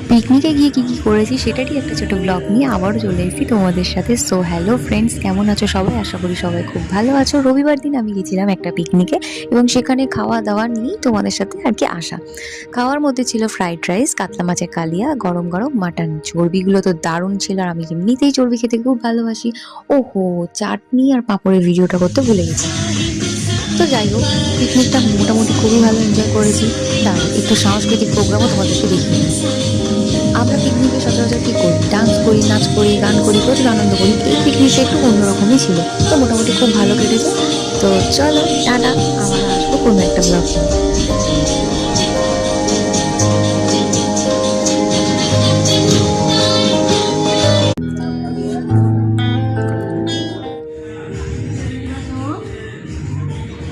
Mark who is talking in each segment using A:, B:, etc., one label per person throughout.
A: পিকনিকে গিয়ে কি করেছি সেটারই একটা ছোট ব্লগ নিয়ে আবারও চলে এসেছি তোমাদের সাথে। সো হ্যালো ফ্রেন্ডস, কেমন আছো সবাই? আশা করি সবাই খুব ভালো আছো। রবিবার দিন আমি গেছিলাম একটা পিকনিকে এবং সেখানে খাওয়া দাওয়া নিয়েই তোমাদের সাথে আর কি আসা। খাওয়ার মধ্যে ছিল ফ্রাইড রাইস, কাতলা মাছের কালিয়া, গরম গরম মাটন। চর্বিগুলো তো দারুণ ছিল আর আমি এমনিতেই চর্বি খেতে খুব ভালোবাসি। ওহো, চাটনি আর পাঁপড়ের ভিডিওটা করতে ভুলে গেছি। তো যাই হোক, পিকনিকটা মোটামুটি খুবই ভালো এনজয় করেছি। দাঁড়াও একটু সাংস্কৃতিক প্রোগ্রামও তোমাদেরকে দেখিয়ে নিই। আমরা পিকনিকে সচরাচর কি করি? ডান্স করি, নাচ করি, গান করি, প্রচুর আনন্দ করি। এই পিকনিকটা একটু অন্যরকমই ছিল। তো মোটামুটি খুব ভালো কেটেছে। তো চলো টাটা, আবার আসবো কোনো একটা ব্লগ নিয়ে।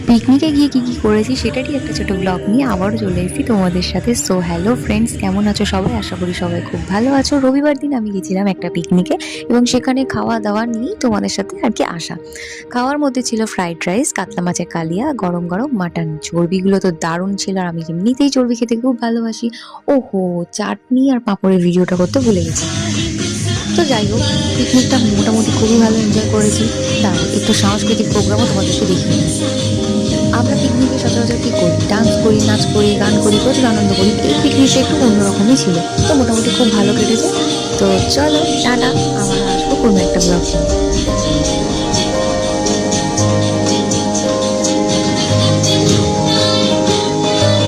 A: পিকনিকে গিয়ে কি করেছি সেটারই একটা ছোট ব্লগ নিয়ে আবারও চলে এসেছি তোমাদের সাথে। সো হ্যালো ফ্রেন্ডস, কেমন আছো সবাই? আশা করি সবাই খুব ভালো আছো। রবিবার দিন আমি গেছিলাম একটা পিকনিকে এবং সেখানে খাওয়া দাওয়া নিয়েই তোমাদের সাথে আর কি আসা। খাওয়ার মধ্যে ছিল ফ্রাইড রাইস, কাতলা মাছের কালিয়া, গরম গরম মাটন। চর্বিগুলো তো দারুণ ছিল আর আমি এমনিতেই চর্বি খেতে খুব ভালোবাসি। ওহো, চাটনি আর পাঁপড়ের ভিডিওটা করতে ভুলে গেছি। তো যাই হোক, পিকনিকটা মোটামুটি খুবই ভালো এনজয় করেছি। দাঁড়াও একটু সাংস্কৃতিক প্রোগ্রামও তোমাদেরকে দেখিয়ে নিই। আমরা পিকনিকে সচরাচর কি করি? ডান্স করি, নাচ করি, গান করি, প্রচুর আনন্দ করি। এই পিকনিকটা একটু অন্যরকমই ছিল। তো মোটামুটি খুব ভালো কেটেছে। তো চলো টাটা, আবার আসবো কোনো একটা ব্লগ নিয়ে।